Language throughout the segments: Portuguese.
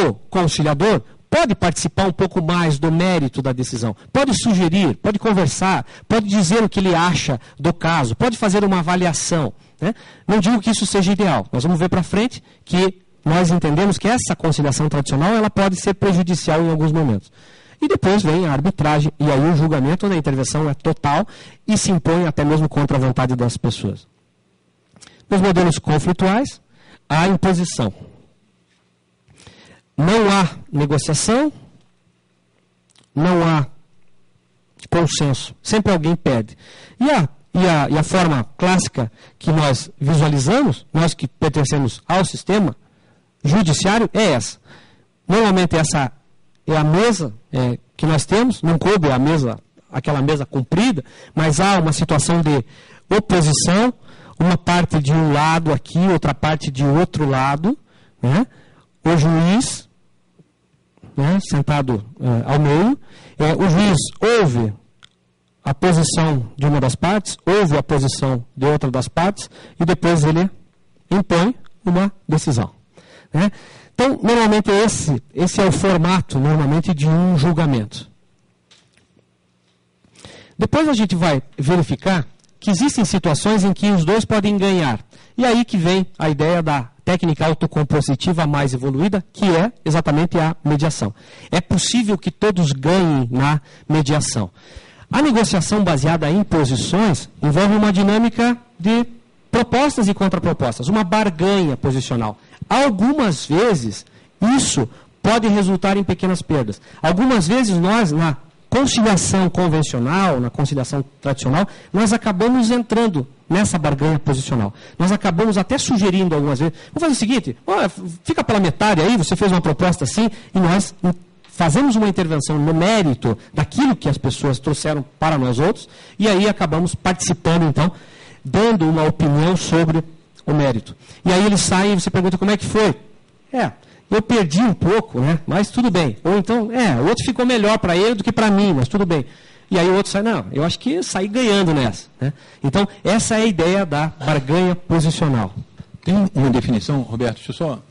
o conciliador pode participar um pouco mais do mérito da decisão, pode sugerir, pode conversar, pode dizer o que ele acha do caso, pode fazer uma avaliação, né? Não digo que isso seja ideal, nós vamos ver para frente que nós entendemos que essa conciliação tradicional ela pode ser prejudicial em alguns momentos. E depois vem a arbitragem, e aí o julgamento, onde a intervenção é total e se impõe até mesmo contra a vontade das pessoas. Nos modelos conflituais, há imposição. Não há negociação, não há consenso. Sempre alguém perde. E a forma clássica que nós visualizamos, nós que pertencemos ao sistema judiciário, é essa. Normalmente essa é a mesa que nós temos, não coube a mesa, aquela mesa comprida, mas há uma situação de oposição, uma parte de um lado aqui, outra parte de outro lado, né? O juiz, né, sentado ao meio, o juiz ouve a posição de uma das partes, ouve a posição de outra das partes, e depois ele impõe uma decisão, né? Então, normalmente esse é o formato, normalmente, de um julgamento. Depois a gente vai verificar que existem situações em que os dois podem ganhar. E aí que vem a ideia da técnica autocompositiva mais evoluída, que é exatamente a mediação. É possível que todos ganhem na mediação. A negociação baseada em posições envolve uma dinâmica de propostas e contrapropostas, uma barganha posicional. Algumas vezes, isso pode resultar em pequenas perdas. Algumas vezes, nós, na conciliação convencional, na conciliação tradicional, nós acabamos entrando nessa barganha posicional. Nós acabamos até sugerindo algumas vezes, vamos fazer o seguinte, fica pela metade aí, você fez uma proposta assim, e nós fazemos uma intervenção no mérito daquilo que as pessoas trouxeram para nós outros, e aí acabamos participando, então, dando uma opinião sobre o mérito. E aí eles saem e você pergunta como é que foi. Eu perdi um pouco, né? Mas tudo bem. Ou então, o outro ficou melhor para ele do que para mim, mas tudo bem. E aí o outro sai, não, eu acho que saí ganhando nessa, né? Então, essa é a ideia da barganha posicional. Tem uma definição, Roberto, deixa eu só...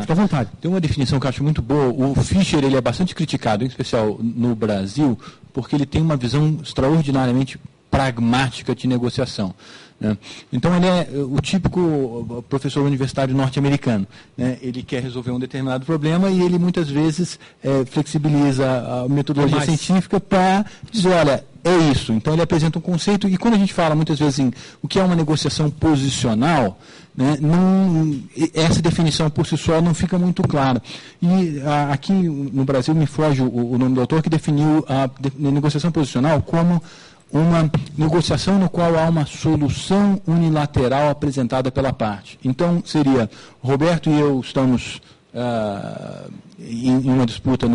Fica à vontade. Tem uma definição que eu acho muito boa. O Fischer ele é bastante criticado, em especial no Brasil, porque ele tem uma visão extraordinariamente pragmática de negociação, né? Então, ele é o típico professor universitário norte-americano, né? Ele quer resolver um determinado problema e ele, muitas vezes, flexibiliza a metodologia científica para dizer, olha, é isso. Então, ele apresenta um conceito e, quando a gente fala, muitas vezes, em o que é uma negociação posicional, né, essa definição por si só não fica muito clara. E aqui no Brasil me foge o nome do autor que definiu a negociação posicional como uma negociação no qual há uma solução unilateral apresentada pela parte. Então, seria, Roberto e eu estamos em uma disputa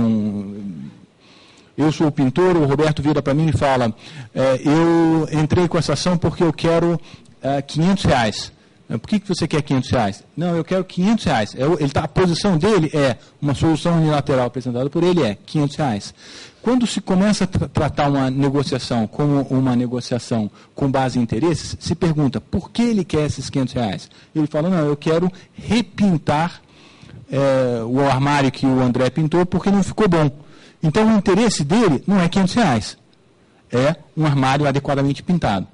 eu sou o pintor, o Roberto vira para mim e fala, eu entrei com essa ação porque eu quero R$500. Por que você quer R$500? Não, eu quero R$500. A posição dele é uma solução unilateral apresentada por ele, é R$500. Quando se começa a tratar uma negociação como uma negociação com base em interesses, se pergunta por que ele quer esses R$500. Ele fala, não, eu quero repintar o armário que o André pintou porque não ficou bom. Então, o interesse dele não é R$500, é um armário adequadamente pintado,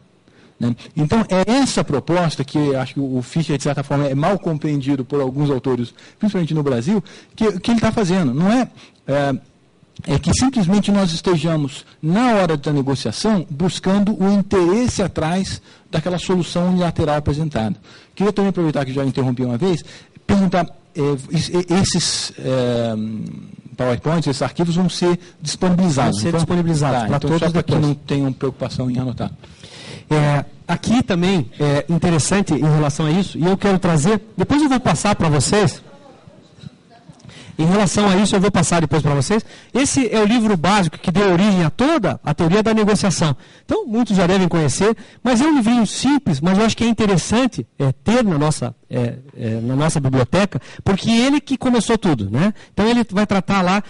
né? Então, é essa proposta que acho que o Fischer, de certa forma, é mal compreendido por alguns autores, principalmente no Brasil, que ele está fazendo. Não é que simplesmente nós estejamos, na hora da negociação, buscando o interesse atrás daquela solução unilateral apresentada. Queria também aproveitar que já interrompi uma vez, perguntar, esses PowerPoints, esses arquivos vão ser disponibilizados. Vão ser disponibilizados para todos, só para que não tenham preocupação em anotar. Aqui também é interessante em relação a isso, e eu quero trazer, depois eu vou passar para vocês, em relação a isso eu vou passar depois para vocês, esse é o livro básico que deu origem a toda a teoria da negociação. Então, muitos já devem conhecer, mas é um livrinho simples, mas eu acho que é interessante ter na nossa na nossa biblioteca, porque ele que começou tudo, né? Então ele vai tratar lá,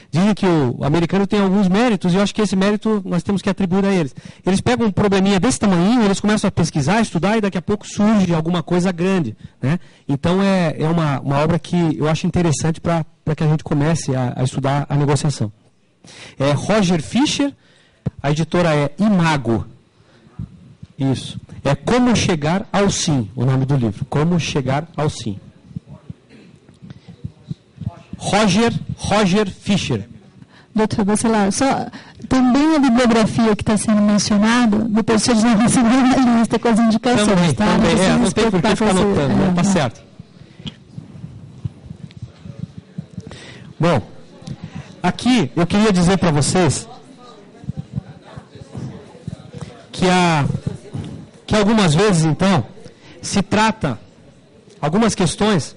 dizem que o americano tem alguns méritos, e eu acho que esse mérito nós temos que atribuir a eles. Eles pegam um probleminha desse tamanho, eles começam a pesquisar, estudar, e daqui a pouco surge alguma coisa grande, né? Então é uma obra que eu acho interessante para que a gente comece a estudar a negociação. Roger Fisher, a editora é Imago. Isso. É Como Chegar ao Sim, o nome do livro. Como Chegar ao Sim. Roger Fisher. Doutor Bacelar, também a bibliografia que está sendo mencionada, depois vocês vão receber uma lista com as indicações, tá? Também, não tem por que ficar anotando, né? Tá certo. Bom, aqui eu queria dizer para vocês que algumas vezes, então, se trata, algumas questões,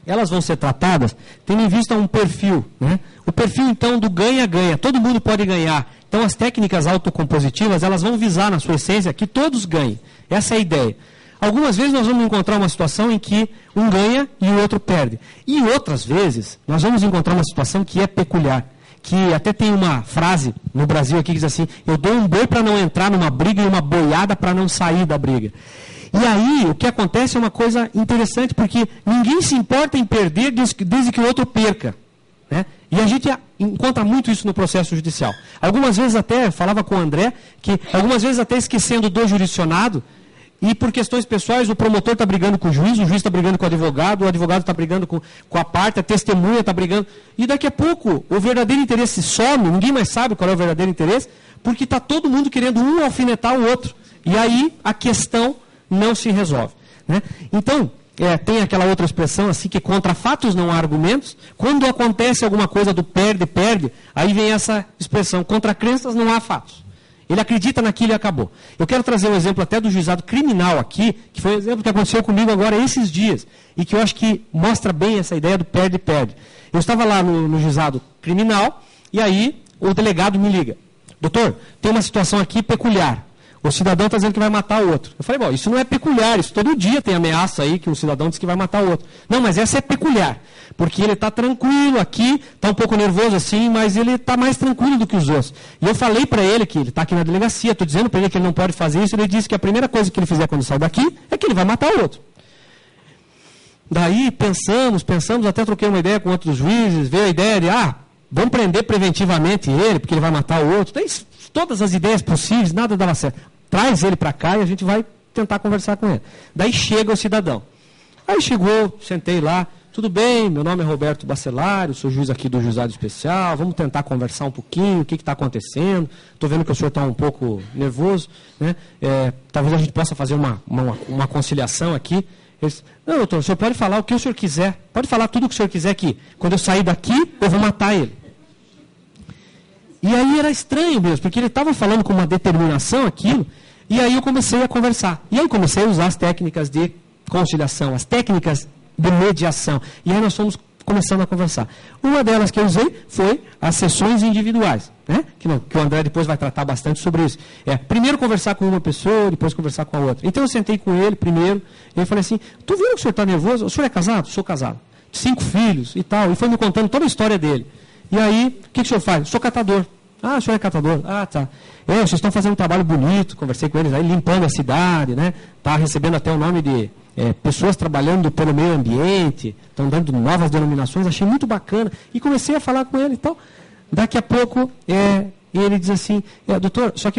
elas vão ser tratadas tendo em vista um perfil, né? O perfil, então, do ganha-ganha, todo mundo pode ganhar. Então, as técnicas autocompositivas, elas vão visar, na sua essência, que todos ganhem. Essa é a ideia. Algumas vezes nós vamos encontrar uma situação em que um ganha e o outro perde. E outras vezes, nós vamos encontrar uma situação que é peculiar. Que até tem uma frase no Brasil aqui que diz assim: eu dou um boi para não entrar numa briga e uma boiada para não sair da briga. E aí, o que acontece é uma coisa interessante, porque ninguém se importa em perder desde que o outro perca, né? E a gente encontra muito isso no processo judicial. Algumas vezes até, falava com o André, que algumas vezes até esquecendo do jurisdicionado, e por questões pessoais, o promotor está brigando com o juiz está brigando com o advogado está brigando com a parte, a testemunha está brigando. E daqui a pouco, o verdadeiro interesse some, ninguém mais sabe qual é o verdadeiro interesse, porque está todo mundo querendo um alfinetar o outro. E aí a questão não se resolve, né? Então, tem aquela outra expressão assim, que contra fatos não há argumentos. Quando acontece alguma coisa do perde, aí vem essa expressão, contra crenças não há fatos. Ele acredita naquilo e acabou. Eu quero trazer um exemplo até do juizado criminal aqui, que foi um exemplo que aconteceu comigo agora esses dias, e que eu acho que mostra bem essa ideia do perde-perde. Eu estava lá no juizado criminal, e aí o delegado me liga: doutor, tem uma situação aqui peculiar. O cidadão está dizendo que vai matar o outro. Eu falei: bom, isso não é peculiar, isso todo dia tem ameaça aí que um cidadão diz que vai matar o outro. Não, mas essa é peculiar, porque ele está tranquilo aqui, está um pouco nervoso assim, mas ele está mais tranquilo do que os outros. E eu falei para ele que ele está aqui na delegacia, estou dizendo para ele que ele não pode fazer isso, ele disse que a primeira coisa que ele fizer quando sair daqui é que ele vai matar o outro. Daí pensamos, até troquei uma ideia com outros juízes, veio a ideia de, vamos prender preventivamente ele, porque ele vai matar o outro. Tem todas as ideias possíveis, nada dava certo. Traz ele para cá e a gente vai tentar conversar com ele. Daí chega o cidadão. Aí chegou, sentei lá, tudo bem, meu nome é Roberto Bacelar, sou juiz aqui do Juizado Especial, vamos tentar conversar um pouquinho, o que está acontecendo, estou vendo que o senhor está um pouco nervoso, né? Talvez a gente possa fazer uma conciliação aqui. Eles, não, doutor, o senhor pode falar o que o senhor quiser, pode falar tudo o que o senhor quiser aqui. Quando eu sair daqui, eu vou matar ele. E aí era estranho mesmo, porque ele estava falando com uma determinação aquilo, e aí eu comecei a conversar. E aí comecei a usar as técnicas de conciliação, as técnicas de mediação. E aí nós fomos começando a conversar. Uma delas que eu usei foi as sessões individuais, né? Que o André depois vai tratar bastante sobre isso. Primeiro conversar com uma pessoa, depois conversar com a outra. Então eu sentei com ele primeiro, e eu falei assim: tu viu que o senhor está nervoso? O senhor é casado? Sou casado. 5 filhos e tal. E foi me contando toda a história dele. E aí, o que o senhor faz? Sou catador. Ah, o senhor é catador? Ah, tá. Vocês estão fazendo um trabalho bonito, conversei com eles aí, limpando a cidade, né? Está recebendo até o nome de pessoas trabalhando pelo meio ambiente, estão dando novas denominações, achei muito bacana. E comecei a falar com ele e tal. Daqui a pouco, ele diz assim: doutor, só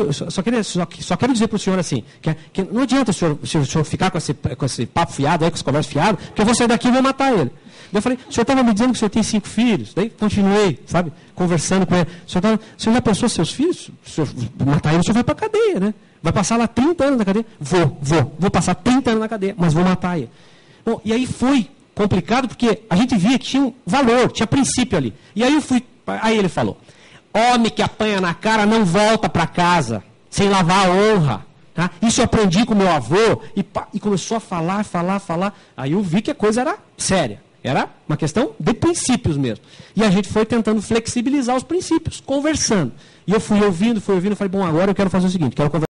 quero dizer para o senhor assim, que não adianta o senhor ficar com esse papo fiado, aí, com essa conversa fiada, porque eu vou sair daqui e vou matar ele. Eu falei: o senhor estava me dizendo que o senhor tem 5 filhos. Daí continuei, sabe, conversando com ele. O senhor já pensou seus filhos? O senhor matar ele, o senhor vai para a cadeia, né? Vai passar lá 30 anos na cadeia? Vou passar 30 anos na cadeia, mas vou matar ele. Bom, e aí foi complicado, porque a gente via que tinha um valor, tinha princípio ali. E aí aí ele falou: homem que apanha na cara não volta para casa sem lavar a honra. Tá? Isso eu aprendi com meu avô. E começou a falar. Aí eu vi que a coisa era séria. Era uma questão de princípios mesmo. E a gente foi tentando flexibilizar os princípios, conversando. E eu fui ouvindo, falei: bom, agora eu quero fazer o seguinte, quero conversar